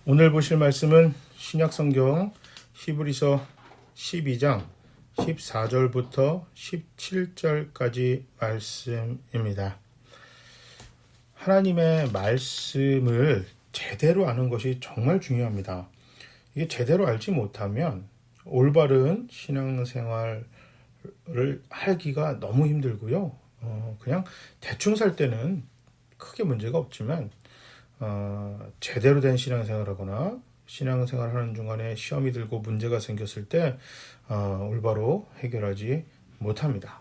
오늘 보실 말씀은 신약성경 히브리서 12장 14절부터 17절까지 말씀입니다. 하나님의 말씀을 제대로 아는 것이 정말 중요합니다. 이게 제대로 알지 못하면 올바른 신앙생활을 하기가 너무 힘들고요. 그냥 대충 살 때는 크게 문제가 없지만 제대로 된 신앙생활하거나 신앙생활하는 중간에 시험이 들고 문제가 생겼을 때 올바로 해결하지 못합니다.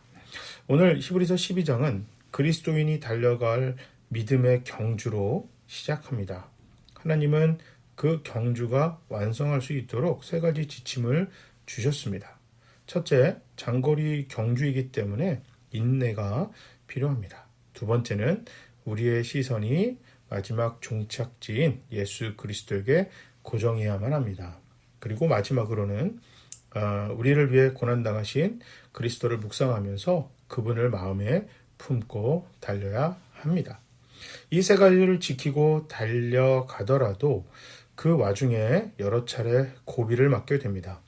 오늘 히브리서 12장은 그리스도인이 달려갈 믿음의 경주로 시작합니다. 하나님은 그 경주가 완성할 수 있도록 세 가지 지침을 주셨습니다. 첫째, 장거리 경주이기 때문에 인내가 필요합니다. 두 번째는 우리의 시선이 마지막 종착지인 예수 그리스도에게 고정해야만 합니다. 그리고 마지막으로는 우리를 위해 고난당하신 그리스도를 묵상하면서 그분을 마음에 품고 달려야 합니다. 이 세 가지를 지키고 달려가더라도 그 와중에 여러 차례 고비를 맞게 됩니다.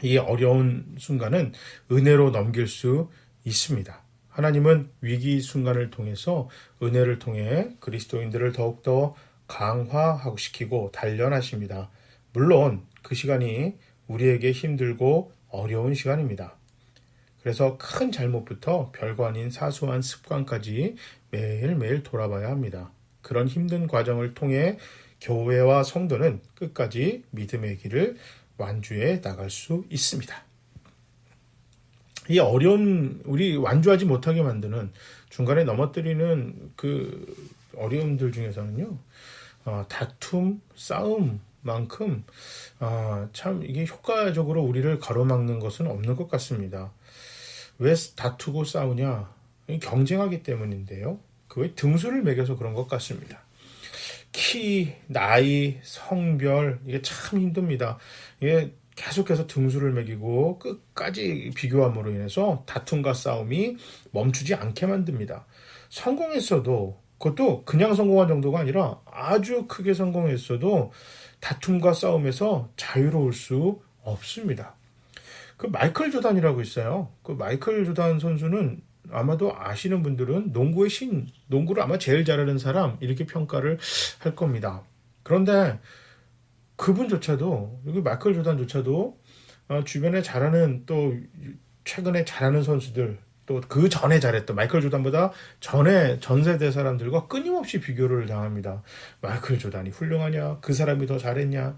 이 어려운 순간은 은혜로 넘길 수 있습니다. 하나님은 위기 순간을 통해서 은혜를 통해 그리스도인들을 더욱더 강화하고 시키고 단련하십니다. 물론 그 시간이 우리에게 힘들고 어려운 시간입니다. 그래서 큰 잘못부터 별거 아닌 사소한 습관까지 매일매일 돌아봐야 합니다. 그런 힘든 과정을 통해 교회와 성도는 끝까지 믿음의 길을 완주해 나갈 수 있습니다. 이 어려운 우리 완주하지 못하게 만드는 중간에 넘어뜨리는 그 어려움들 중에서는요, 다툼, 싸움만큼 참 이게 효과적으로 우리를 가로막는 것은 없는 것 같습니다. 왜 다투고 싸우냐? 경쟁하기 때문인데요. 그게 등수를 매겨서 그런 것 같습니다. 키, 나이, 성별 이게 참 힘듭니다. 이게 계속해서 등수를 매기고 끝까지 비교함으로 인해서 다툼과 싸움이 멈추지 않게 만듭니다. 성공했어도 그것도 그냥 성공한 정도가 아니라 아주 크게 성공했어도 다툼과 싸움에서 자유로울 수 없습니다. 그 마이클 조단이라고 있어요. 그 마이클 조단 선수는 아마도 아시는 분들은 농구의 신, 농구를 아마 제일 잘하는 사람 이렇게 평가를 할 겁니다. 그런데 그분조차도 여기 마이클 조단조차도 주변에 잘하는 또 최근에 잘하는 선수들 또 그 전에 잘했던 마이클 조단보다 전에 전 세대 사람들과 끊임없이 비교를 당합니다. 마이클 조단이 훌륭하냐? 그 사람이 더 잘했냐?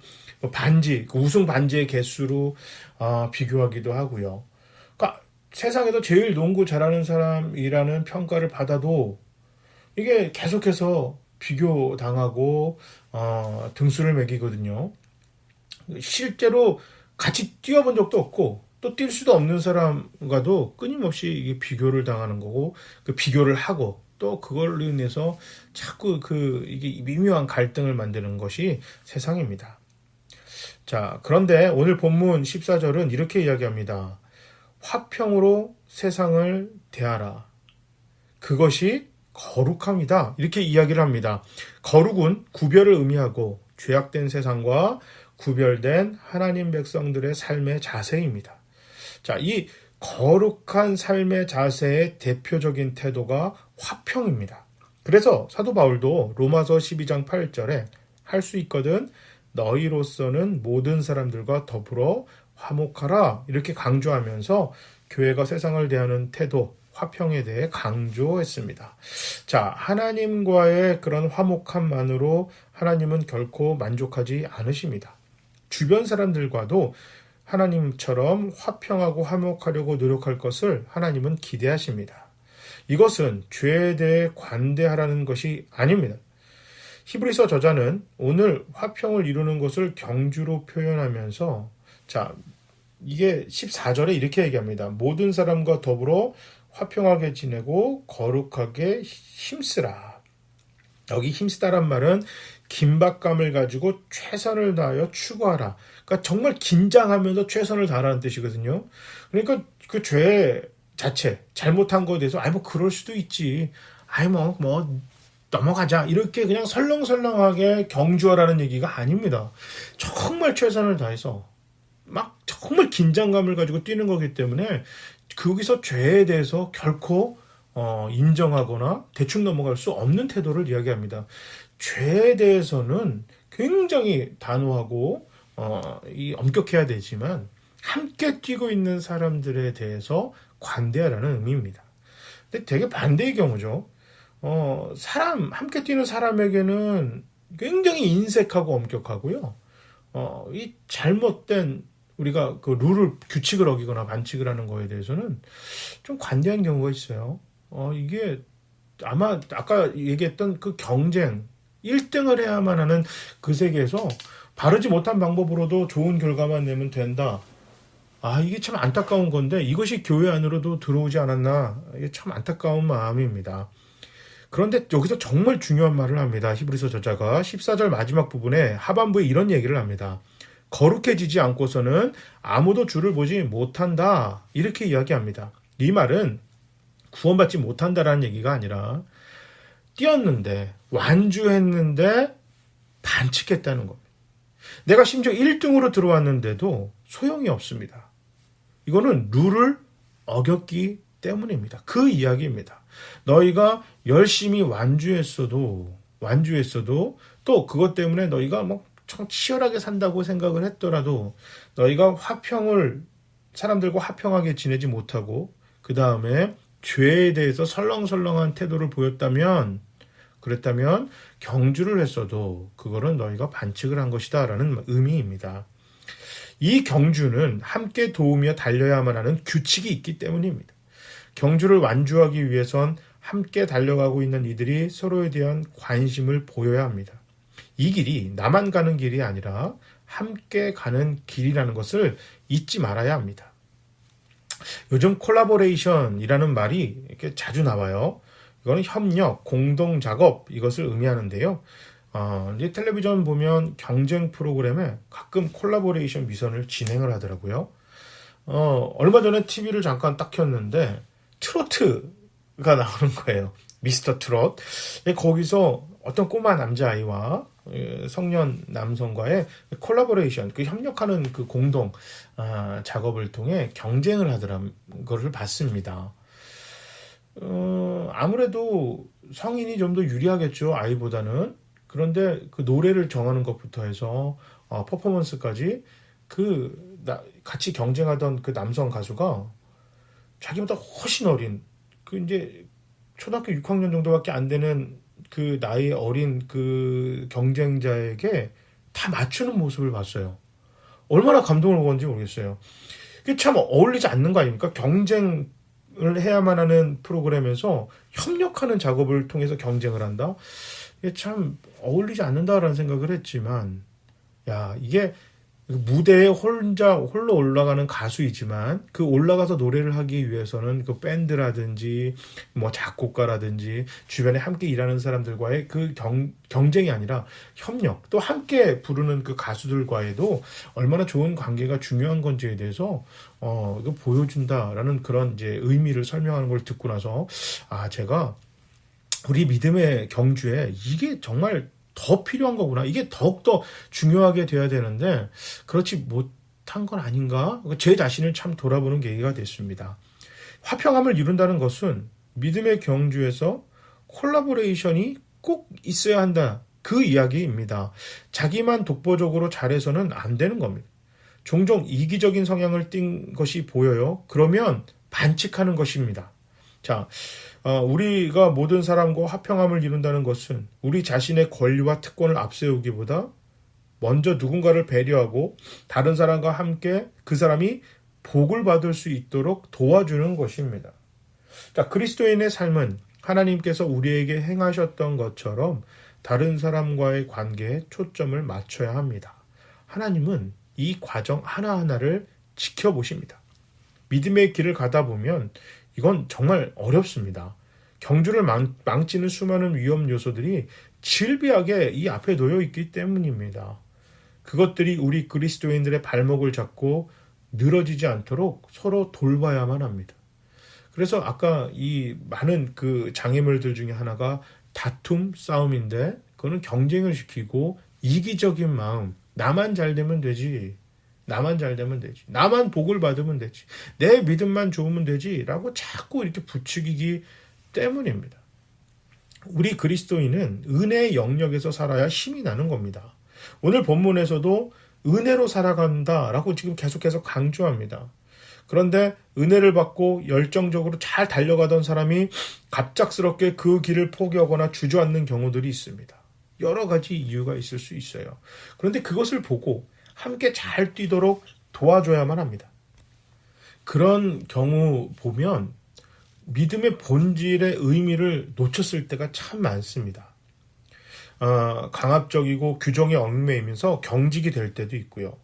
반지 우승 반지의 개수로 비교하기도 하고요. 그러니까 세상에서 제일 농구 잘하는 사람이라는 평가를 받아도 이게 계속해서 비교 당하고 등수를 매기거든요. 실제로 같이 뛰어본 적도 없고 또 뛸 수도 없는 사람과도 끊임없이 이게 비교를 당하는 거고 그 비교를 하고 또 그걸로 인해서 자꾸 이게 미묘한 갈등을 만드는 것이 세상입니다. 자, 그런데 오늘 본문 14절은 이렇게 이야기합니다. 화평으로 세상을 대하라. 그것이 거룩합니다. 이렇게 이야기를 합니다. 거룩은 구별을 의미하고 죄악된 세상과 구별된 하나님 백성들의 삶의 자세입니다. 자, 이 거룩한 삶의 자세의 대표적인 태도가 화평입니다. 그래서 사도 바울도 로마서 12장 8절에 할 수 있거든 너희로서는 모든 사람들과 더불어 화목하라 이렇게 강조하면서 교회가 세상을 대하는 태도, 화평에 대해 강조했습니다. 자, 하나님과의 그런 화목함만으로 하나님은 결코 만족하지 않으십니다. 주변 사람들과도 하나님처럼 화평하고 화목하려고 노력할 것을 하나님은 기대하십니다. 이것은 죄에 대해 관대하라는 것이 아닙니다. 히브리서 저자는 오늘 화평을 이루는 것을 경주로 표현하면서 자, 이게 14절에 이렇게 얘기합니다. 모든 사람과 더불어 화평하게 지내고 거룩하게 힘쓰라. 여기 힘쓰다란 말은 긴박감을 가지고 최선을 다하여 추구하라. 그러니까 정말 긴장하면서 최선을 다하라는 뜻이거든요. 그러니까 그 죄 자체, 잘못한 거에 대해서 뭐 그럴 수도 있지. 넘어가자 이렇게 그냥 설렁설렁하게 경주하라는 얘기가 아닙니다. 정말 최선을 다해서 막 정말 긴장감을 가지고 뛰는 거기 때문에 거기서 죄에 대해서 결코 인정하거나 대충 넘어갈 수 없는 태도를 이야기합니다. 죄에 대해서는 굉장히 단호하고 엄격해야 되지만 함께 뛰고 있는 사람들에 대해서 관대하라는 의미입니다. 근데 되게 반대의 경우죠. 함께 뛰는 사람에게는 굉장히 인색하고 엄격하고요. 이 잘못된 우리가 그 규칙을 어기거나 반칙을 하는 거에 대해서는 좀 관대한 경우가 있어요. 이게 아마 아까 얘기했던 그 경쟁, 1등을 해야만 하는 그 세계에서 바르지 못한 방법으로도 좋은 결과만 내면 된다. 이게 참 안타까운 건데 이것이 교회 안으로도 들어오지 않았나. 이게 참 안타까운 마음입니다. 그런데 여기서 정말 중요한 말을 합니다. 히브리서 저자가 14절 마지막 부분에 하반부에 이런 얘기를 합니다. 거룩해지지 않고서는 아무도 주를 보지 못한다. 이렇게 이야기합니다. 이 말은 구원받지 못한다라는 얘기가 아니라 뛰었는데 완주했는데 반칙했다는 겁니다. 내가 심지어 1등으로 들어왔는데도 소용이 없습니다. 이거는 룰을 어겼기 때문입니다. 그 이야기입니다. 너희가 열심히 완주했어도 또 그것 때문에 너희가 참 치열하게 산다고 생각을 했더라도 너희가 사람들과 화평하게 지내지 못하고 그 다음에 죄에 대해서 설렁설렁한 태도를 그랬다면 경주를 했어도 그거는 너희가 반칙을 한 것이다 라는 의미입니다. 이 경주는 함께 도우며 달려야만 하는 규칙이 있기 때문입니다. 경주를 완주하기 위해선 함께 달려가고 있는 이들이 서로에 대한 관심을 보여야 합니다. 이 길이 나만 가는 길이 아니라 함께 가는 길이라는 것을 잊지 말아야 합니다. 요즘 콜라보레이션이라는 말이 이렇게 자주 나와요. 이거는 협력, 공동 작업 이것을 의미하는데요. 이제 텔레비전 보면 경쟁 프로그램에 가끔 콜라보레이션 미션을 진행을 하더라고요. 얼마 전에 TV를 잠깐 딱 켰는데 트로트가 나오는 거예요. 미스터 트롯. 거기서 어떤 꼬마 남자아이와 성년 남성과의 콜라보레이션, 그 협력하는 그 공동 작업을 통해 경쟁을 하더라는 것을 봤습니다. 아무래도 성인이 좀 더 유리하겠죠, 아이보다는. 그런데 그 노래를 정하는 것부터 해서 퍼포먼스까지 같이 경쟁하던 그 남성 가수가 자기보다 훨씬 어린 이제 초등학교 6학년 정도밖에 안 되는 그 나이 어린 그 경쟁자에게 다 맞추는 모습을 봤어요. 얼마나 감동을 먹었는지 모르겠어요. 그게 참 어울리지 않는 거 아닙니까? 경쟁을 해야만 하는 프로그램에서 협력하는 작업을 통해서 경쟁을 한다? 이게 참 어울리지 않는다라는 생각을 했지만, 이게 무대에 홀로 올라가는 가수이지만 그 올라가서 노래를 하기 위해서는 그 밴드라든지 작곡가라든지 주변에 함께 일하는 사람들과의 그 경쟁이 아니라 협력, 또 함께 부르는 그 가수들과에도 얼마나 좋은 관계가 중요한 건지에 대해서 이거 보여준다라는 그런 이제 의미를 설명하는 걸 듣고 나서 제가 우리 믿음의 경주에 이게 정말 더 필요한 거구나. 이게 더욱더 중요하게 돼야 되는데 그렇지 못한 건 아닌가? 제 자신을 참 돌아보는 계기가 됐습니다. 화평함을 이룬다는 것은 믿음의 경주에서 콜라보레이션이 꼭 있어야 한다. 그 이야기입니다. 자기만 독보적으로 잘해서는 안 되는 겁니다. 종종 이기적인 성향을 띈 것이 보여요. 그러면 반칙하는 것입니다. 자, 우리가 모든 사람과 화평함을 이룬다는 것은 우리 자신의 권리와 특권을 앞세우기보다 먼저 누군가를 배려하고 다른 사람과 함께 그 사람이 복을 받을 수 있도록 도와주는 것입니다. 자, 그리스도인의 삶은 하나님께서 우리에게 행하셨던 것처럼 다른 사람과의 관계에 초점을 맞춰야 합니다. 하나님은 이 과정 하나하나를 지켜보십니다. 믿음의 길을 가다 보면 이건 정말 어렵습니다. 경주를 망치는 수많은 위험 요소들이 질비하게 이 앞에 놓여 있기 때문입니다. 그것들이 우리 그리스도인들의 발목을 잡고 늘어지지 않도록 서로 돌봐야만 합니다. 그래서 아까 이 많은 그 장애물들 중에 하나가 다툼, 싸움인데 그거는 경쟁을 시키고 이기적인 마음, 나만 잘 되면 되지. 나만 잘 되면 되지. 나만 복을 받으면 되지. 내 믿음만 좋으면 되지. 라고 자꾸 이렇게 부추기기 때문입니다. 우리 그리스도인은 은혜의 영역에서 살아야 힘이 나는 겁니다. 오늘 본문에서도 은혜로 살아간다라고 지금 계속해서 강조합니다. 그런데 은혜를 받고 열정적으로 잘 달려가던 사람이 갑작스럽게 그 길을 포기하거나 주저앉는 경우들이 있습니다. 여러 가지 이유가 있을 수 있어요. 그런데 그것을 보고 함께 잘 뛰도록 도와줘야만 합니다. 그런 경우 보면 믿음의 본질의 의미를 놓쳤을 때가 참 많습니다. 강압적이고 규정에 얽매이면서 경직이 될 때도 있고요.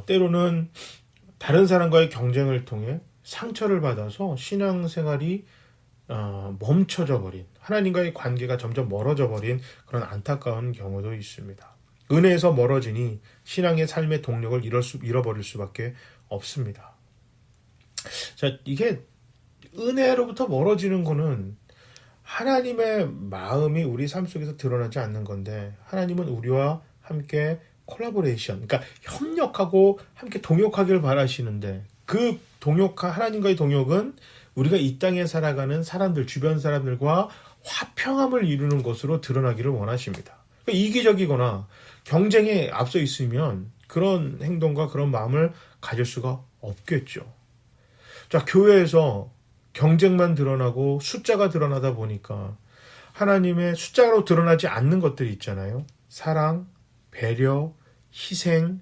때로는 다른 사람과의 경쟁을 통해 상처를 받아서 신앙생활이 멈춰져 버린, 하나님과의 관계가 점점 멀어져 버린 그런 안타까운 경우도 있습니다. 은혜에서 멀어지니 신앙의 삶의 동력을 잃어버릴 수밖에 없습니다. 자, 이게 은혜로부터 멀어지는 거는 하나님의 마음이 우리 삶 속에서 드러나지 않는 건데, 하나님은 우리와 함께 콜라보레이션, 그러니까 협력하고 함께 동역하길 바라시는데, 그 하나님과의 동역은 우리가 이 땅에 살아가는 사람들, 주변 사람들과 화평함을 이루는 것으로 드러나기를 원하십니다. 그러니까 이기적이거나 경쟁에 앞서 있으면 그런 행동과 그런 마음을 가질 수가 없겠죠. 자, 교회에서 경쟁만 드러나고 숫자가 드러나다 보니까 하나님의 숫자로 드러나지 않는 것들이 있잖아요. 사랑, 배려, 희생,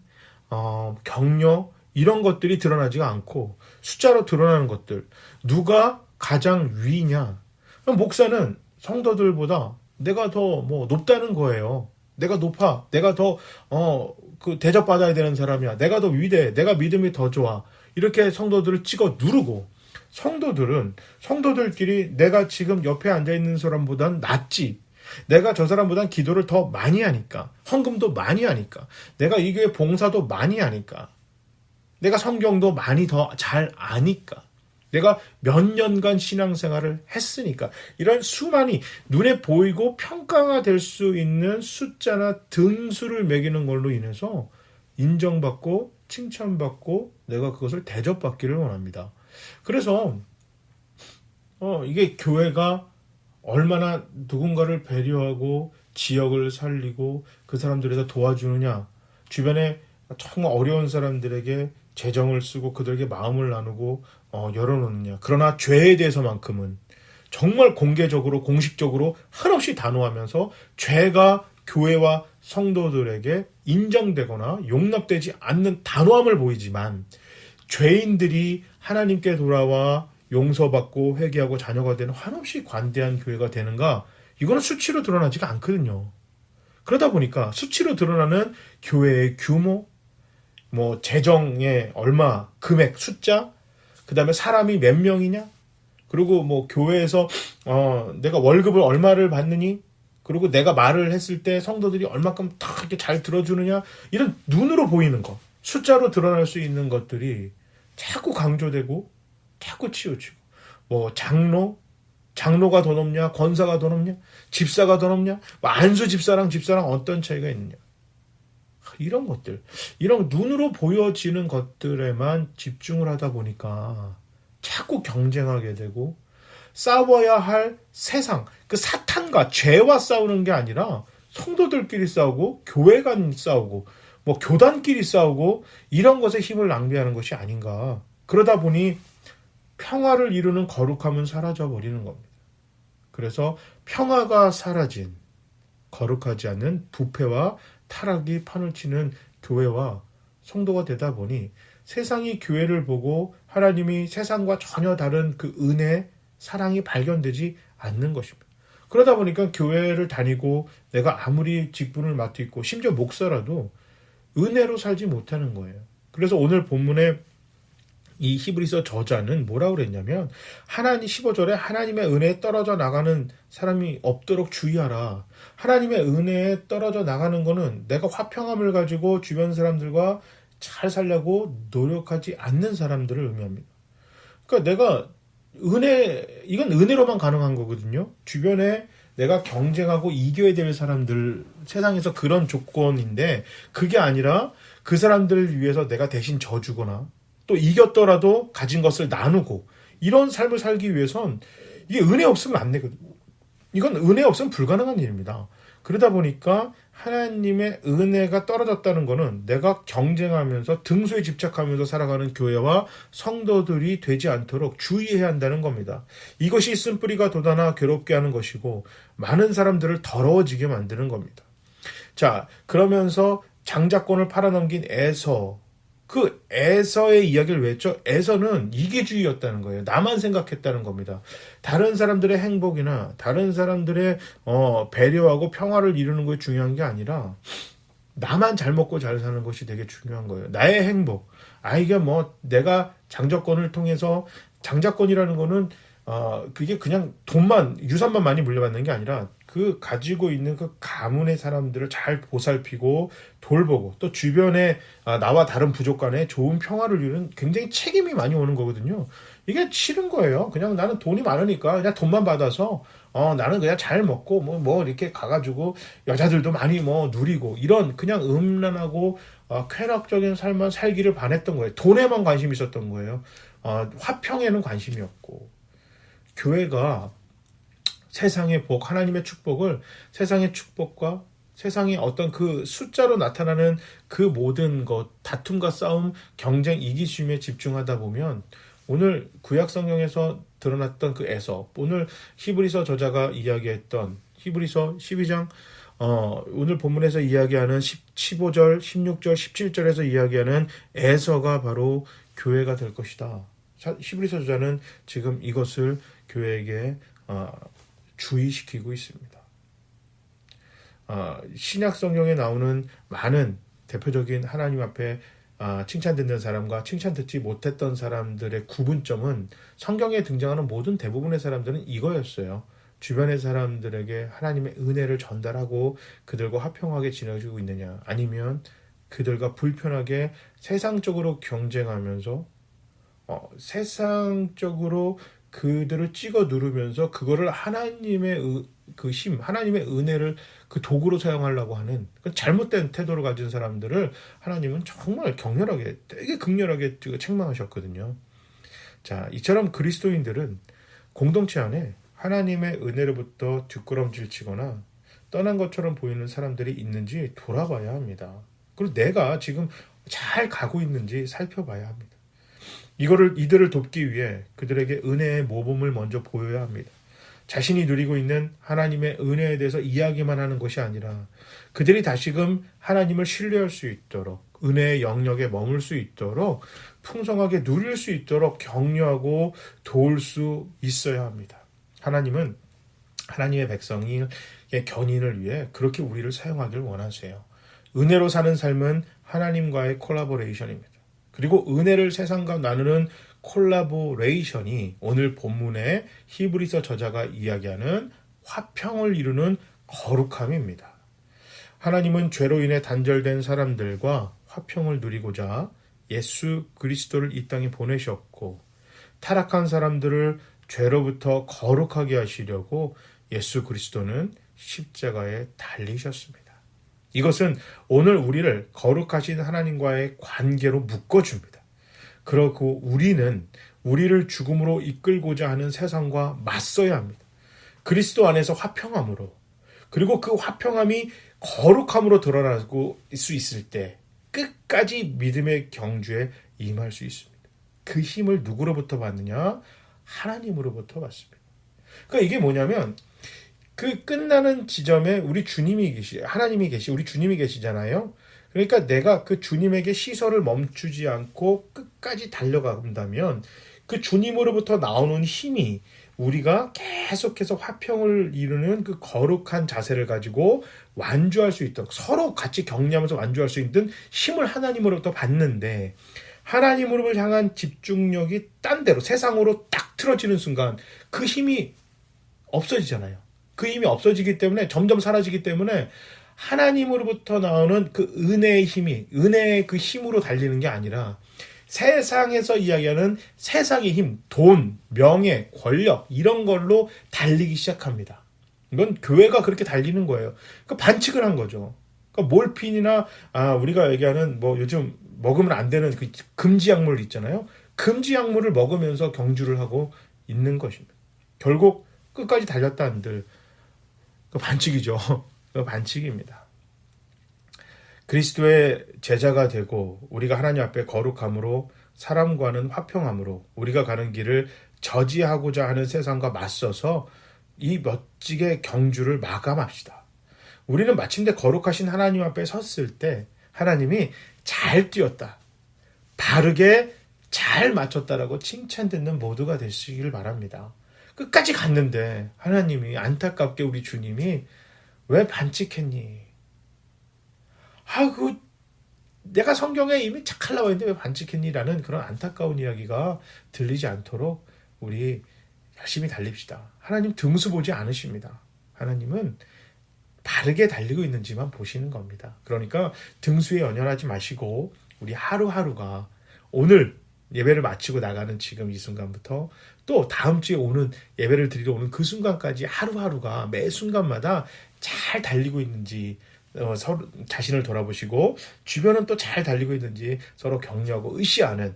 격려, 이런 것들이 드러나지가 않고 숫자로 드러나는 것들. 누가 가장 위냐? 목사는 성도들보다 내가 더 높다는 거예요. 내가 높아. 내가 더 대접받아야 되는 사람이야. 내가 더 위대해. 내가 믿음이 더 좋아. 이렇게 성도들을 찍어 누르고, 성도들끼리 내가 지금 옆에 앉아있는 사람보단 낫지. 내가 저 사람보단 기도를 더 많이 하니까, 헌금도 많이 하니까, 내가 이 교회 봉사도 많이 하니까, 내가 성경도 많이 더 잘 아니까, 내가 몇 년간 신앙생활을 했으니까, 이런 수많이 눈에 보이고 평가가 될 수 있는 숫자나 등수를 매기는 걸로 인해서 인정받고 칭찬받고 내가 그것을 대접받기를 원합니다. 그래서 이게 교회가 얼마나 누군가를 배려하고 지역을 살리고 그 사람들에서 도와주느냐, 주변에 정말 어려운 사람들에게 재정을 쓰고 그들에게 마음을 나누고 열어놓느냐. 그러나 죄에 대해서만큼은 정말 공개적으로 공식적으로 한없이 단호하면서 죄가 교회와 성도들에게 인정되거나 용납되지 않는 단호함을 보이지만, 죄인들이 하나님께 돌아와 용서받고 회개하고 자녀가 되는 한없이 관대한 교회가 되는가? 이거는 수치로 드러나지가 않거든요. 그러다 보니까 수치로 드러나는 교회의 규모, 재정의 얼마, 금액, 숫자, 그 다음에 사람이 몇 명이냐, 그리고 교회에서 내가 월급을 얼마를 받느니, 그리고 내가 말을 했을 때 성도들이 얼마큼 다 이렇게 잘 들어주느냐, 이런 눈으로 보이는 것, 숫자로 드러날 수 있는 것들이 자꾸 강조되고 자꾸 치우치고, 장로가 더 높냐, 권사가 더 높냐, 집사가 더 높냐, 안수 집사랑 어떤 차이가 있느냐, 이런 것들, 이런 눈으로 보여지는 것들에만 집중을 하다 보니까 자꾸 경쟁하게 되고, 싸워야 할 세상, 그 사탄과 죄와 싸우는 게 아니라 성도들끼리 싸우고, 교회 간 싸우고, 교단끼리 싸우고, 이런 것에 힘을 낭비하는 것이 아닌가. 그러다 보니 평화를 이루는 거룩함은 사라져 버리는 겁니다. 그래서 평화가 사라진, 거룩하지 않은 부패와 타락이 판을 치는 교회와 성도가 되다 보니 세상이 교회를 보고 하나님이 세상과 전혀 다른 그 은혜, 사랑이 발견되지 않는 것입니다. 그러다 보니까 교회를 다니고 내가 아무리 직분을 맡고 있고 심지어 목사라도 은혜로 살지 못하는 거예요. 그래서 오늘 본문에 이 히브리서 저자는 뭐라고 그랬냐면, 15절에 하나님의 은혜에 떨어져 나가는 사람이 없도록 주의하라. 하나님의 은혜에 떨어져 나가는 거는 내가 화평함을 가지고 주변 사람들과 잘 살려고 노력하지 않는 사람들을 의미합니다. 그러니까 내가 이건 은혜로만 가능한 거거든요. 주변에 내가 경쟁하고 이겨야 될 사람들, 세상에서 그런 조건인데 그게 아니라 그 사람들을 위해서 내가 대신 져주거나 또 이겼더라도 가진 것을 나누고 이런 삶을 살기 위해선 이게 은혜 없으면 안 되거든요. 이건 은혜 없으면 불가능한 일입니다. 그러다 보니까 하나님의 은혜가 떨어졌다는 것은 내가 경쟁하면서 등수에 집착하면서 살아가는 교회와 성도들이 되지 않도록 주의해야 한다는 겁니다. 이것이 쓴뿌리가 돋아나 괴롭게 하는 것이고 많은 사람들을 더러워지게 만드는 겁니다. 자, 그러면서 장자권을 팔아넘긴 에서, 그 에서의 이야기를 왜 했죠? 에서는 이기주의였다는 거예요. 나만 생각했다는 겁니다. 다른 사람들의 행복이나 다른 사람들의 배려하고 평화를 이루는 것이 중요한 게 아니라 나만 잘 먹고 잘 사는 것이 되게 중요한 거예요. 나의 행복. 이게 뭐 내가 장자권을 통해서, 장자권이라는 거는 그게 그냥 돈만, 유산만 많이 물려받는 게 아니라 그 가지고 있는 그 가문의 사람들을 잘 보살피고 돌보고 또 주변에 나와 다른 부족 간에 좋은 평화를 이루는 굉장히 책임이 많이 오는 거거든요. 이게 싫은 거예요. 그냥 나는 돈이 많으니까 그냥 돈만 받아서 나는 그냥 잘 먹고 뭐 이렇게 가가지고 여자들도 많이 뭐 누리고 이런 그냥 음란하고 쾌락적인 삶만 살기를 반했던 거예요. 돈에만 관심이 있었던 거예요. 화평에는 관심이 없고. 교회가 세상의 복, 하나님의 축복을, 세상의 축복과 세상의 어떤 그 숫자로 나타나는 그 모든 것, 다툼과 싸움, 경쟁, 이기심에 집중하다 보면 오늘 구약 성경에서 드러났던 그 에서, 오늘 히브리서 저자가 이야기했던 히브리서 12장, 오늘 본문에서 이야기하는 15절, 16절, 17절에서 이야기하는 에서가 바로 교회가 될 것이다. 히브리서 저자는 지금 이것을 교회에게 주의시키고 있습니다. 신약 성경에 나오는 많은 대표적인 하나님 앞에 칭찬듣는 사람과 칭찬듣지 못했던 사람들의 구분점은 성경에 등장하는 모든 대부분의 사람들은 이거였어요. 주변의 사람들에게 하나님의 은혜를 전달하고 그들과 화평하게 지내주고 있느냐, 아니면 그들과 불편하게 세상적으로 경쟁하면서 세상적으로 그들을 찍어 누르면서 그거를 하나님의 그 힘, 하나님의 은혜를 그 도구로 사용하려고 하는 그 잘못된 태도를 가진 사람들을 하나님은 정말 격렬하게, 되게 극렬하게 책망하셨거든요. 자, 이처럼 그리스도인들은 공동체 안에 하나님의 은혜로부터 뒷걸음질 치거나 떠난 것처럼 보이는 사람들이 있는지 돌아봐야 합니다. 그리고 내가 지금 잘 가고 있는지 살펴봐야 합니다. 이들을 돕기 위해 그들에게 은혜의 모범을 먼저 보여야 합니다. 자신이 누리고 있는 하나님의 은혜에 대해서 이야기만 하는 것이 아니라 그들이 다시금 하나님을 신뢰할 수 있도록, 은혜의 영역에 머물 수 있도록, 풍성하게 누릴 수 있도록 격려하고 도울 수 있어야 합니다. 하나님은 하나님의 백성의 견인을 위해 그렇게 우리를 사용하길 원하세요. 은혜로 사는 삶은 하나님과의 콜라보레이션입니다. 그리고 은혜를 세상과 나누는 콜라보레이션이 오늘 본문의 히브리서 저자가 이야기하는 화평을 이루는 거룩함입니다. 하나님은 죄로 인해 단절된 사람들과 화평을 누리고자 예수 그리스도를 이 땅에 보내셨고, 타락한 사람들을 죄로부터 거룩하게 하시려고 예수 그리스도는 십자가에 달리셨습니다. 이것은 오늘 우리를 거룩하신 하나님과의 관계로 묶어줍니다. 그렇고 우리를 죽음으로 이끌고자 하는 세상과 맞서야 합니다. 그리스도 안에서 화평함으로, 그리고 그 화평함이 거룩함으로 드러나고 수 있을 때 끝까지 믿음의 경주에 임할 수 있습니다. 그 힘을 누구로부터 받느냐? 하나님으로부터 받습니다. 그러니까 이게 뭐냐면 그 끝나는 지점에 우리 주님이 계시잖아요. 그러니까 내가 그 주님에게 시선을 멈추지 않고 끝까지 달려간다면 그 주님으로부터 나오는 힘이 우리가 계속해서 화평을 이루는 그 거룩한 자세를 가지고 완주할 수 있도록, 서로 같이 격려하면서 완주할 수 있는 힘을 하나님으로부터 받는데, 하나님으로 향한 집중력이 딴 데로 세상으로 딱 틀어지는 순간 그 힘이 없어지잖아요. 그 힘이 없어지기 때문에, 점점 사라지기 때문에 하나님으로부터 나오는 그 은혜의 힘이, 은혜의 그 힘으로 달리는 게 아니라 세상에서 이야기하는 세상의 힘, 돈, 명예, 권력 이런 걸로 달리기 시작합니다. 이건 교회가 그렇게 달리는 거예요. 그러니까 반칙을 한 거죠. 그러니까 몰핀이나 우리가 얘기하는 뭐 요즘 먹으면 안 되는 그 금지 약물 있잖아요. 금지 약물을 먹으면서 경주를 하고 있는 것입니다. 결국 끝까지 달렸다 한들 그 반칙이죠. 그 반칙입니다. 그리스도의 제자가 되고 우리가 하나님 앞에 거룩함으로 사람과는 화평함으로 우리가 가는 길을 저지하고자 하는 세상과 맞서서 이 멋지게 경주를 마감합시다. 우리는 마침내 거룩하신 하나님 앞에 섰을 때 하나님이 잘 뛰었다, 바르게 잘 맞췄다라고 칭찬 듣는 모두가 되시길 바랍니다. 끝까지 갔는데 하나님이 안타깝게 우리 주님이 왜 반칙했니? 내가 성경에 이미 착할 나와 있는데 왜 반칙했니라는 그런 안타까운 이야기가 들리지 않도록 우리 열심히 달립시다. 하나님 등수 보지 않으십니다. 하나님은 바르게 달리고 있는지만 보시는 겁니다. 그러니까 등수에 연연하지 마시고 우리 하루하루가 오늘 예배를 마치고 나가는 지금 이 순간부터 또 다음 주에 오는 예배를 드리러 오는 그 순간까지 하루하루가 매 순간마다 잘 달리고 있는지 서로 자신을 돌아보시고 주변은 또 잘 달리고 있는지 서로 격려하고 의시하는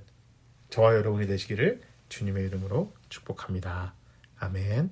저와 여러분이 되시기를 주님의 이름으로 축복합니다. 아멘.